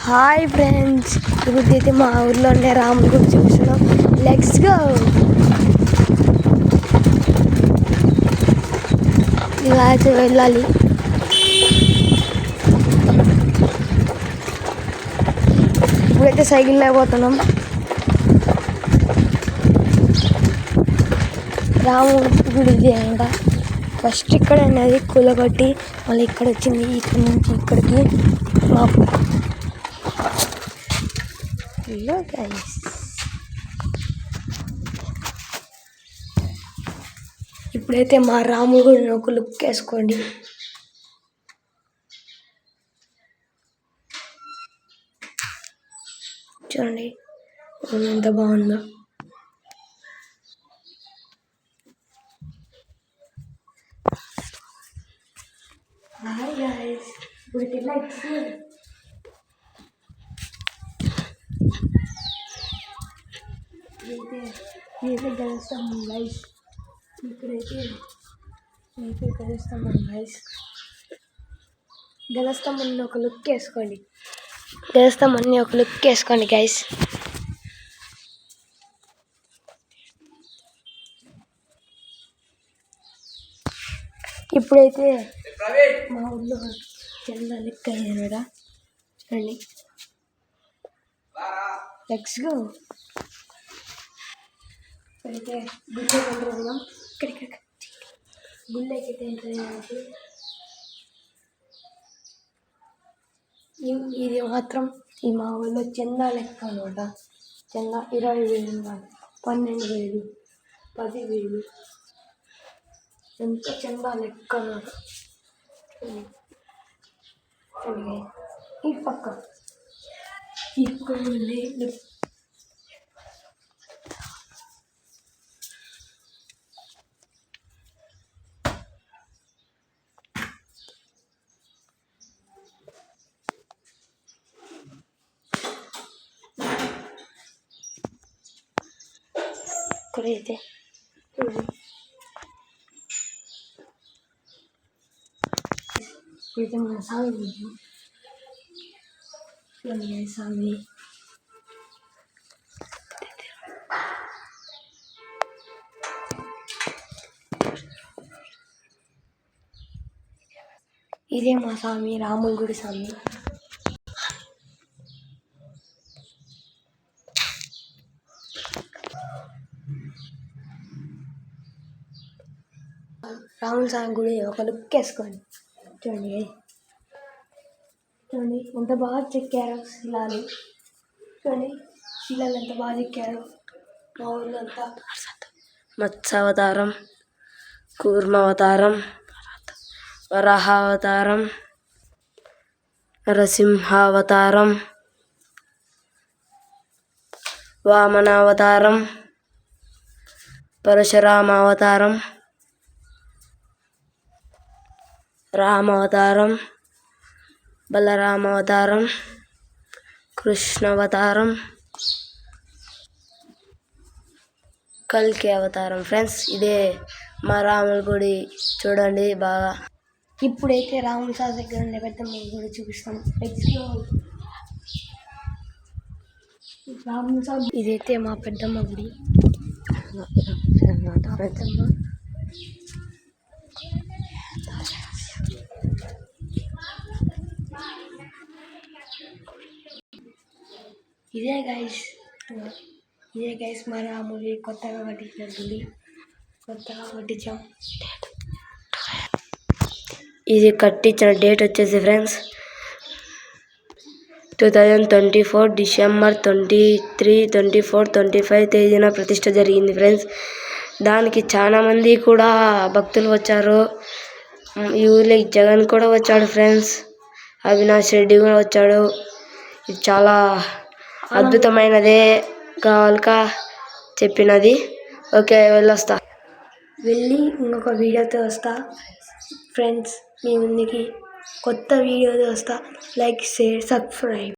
Hi friends, ఇప్పుడైతే మా ఊర్లో ఉండే రాముడి గుడి చూస్తున్నాం. Let's go. ఇలా అయితే వెళ్ళాలి. ఇప్పుడైతే సైకిల్ లేకపోతున్నాం. రాముడి గుడి ఇది అంట. ఫస్ట్ ఇక్కడ అనేది కూలగొట్టి మళ్ళీ ఇక్కడ వచ్చింది. ఇక్కడ నుంచి ఇక్కడికి మాకు ఇప్పుడైతే మా రాముడి గుడిని ఒక లుక్ వేసుకోండి. చూడండి ఎంత బాగుందో. హాయ్ గైస్, ఇప్పుడైతే ఇదైతే గెలుస్తాము గైస్. ఇక్కడైతే గెలుస్తాము గైస్. గెలుస్తామని ఒక లుక్ వేసుకోండి. గెలుస్తామని ఒక లుక్ వేసుకోండి గైస్. ఇప్పుడైతే మా ఊళ్ళో చందా లెక్క అయ్యారు కదా, చూడండి. Let's go. ఇప్పుడైతే గుళ్ళకి వెళ్ళిపోదాం. ఇక్కడికి గుళ్ళకి అయితే ఇది మాత్రం ఈ మా ఊళ్ళో చందా లెక్క అనమాట. చందా 20,000, 12,000, 10,000 ఎంత చందా లెక్క అనమాట. ఈ పక్క ఇక్కడ ఇక్కడైతే ఇప్పుడైతే మన స్వామి స్వామి ఇదే మా స్వామి రాముడి గుడి స్వామి. రాముడి స్వామి గుడి ఒక లుక్ వేసుకోండి. చూడండి చూడండి ఎంత బాగా చెక్కారో శిలాలు. చూడండి శిలాలు ఎంత బాగా చెక్కారో. మా ఊళ్ళో అంతా మత్స్యావతారం, కూర్మావతారం, వరాహావతారం, నరసింహావతారం, వామనావతారం, పరశురామావతారం, రామావతారం, బలరామావతారం, కృష్ణావతారం, కల్కి అవతారం. ఫ్రెండ్స్, ఇదే మా రాముడి గుడి. చూడండి బాగా. ఇప్పుడైతే రాముడి సార్ దగ్గర ఉండే పెద్దమ్మ గుడి చూపిస్తాం. రాముడి సార్ ఇదైతే మా పెద్దమ్మ గుడి. పెద్దమ్మ ఇదే గైస్ మా రాముడి కొత్తగా కట్టించిన గుడి. కొత్తగా కట్టించాం. ఇది కట్టించిన డేట్ వచ్చేసి ఫ్రెండ్స్ 2024 డిసెంబర్ 23, 24, 25 తేదీన ప్రతిష్ట జరిగింది ఫ్రెండ్స్. దానికి చాలా మంది కూడా భక్తులు వచ్చారు. ఈ ఊళ్ళోకి జగన్ కూడా వచ్చాడు ఫ్రెండ్స్. అవినాష్ రెడ్డి కూడా వచ్చాడు. ఇది చాలా అద్భుతమైనదే కావాలక చెప్పినది. ఓకే, వెళ్ళొస్తా. వెళ్ళి ఇంకొక వీడియోతో వస్తా ఫ్రెండ్స్. మీ ముందుకి కొత్త వీడియోతో వస్తా. Like, share, subscribe.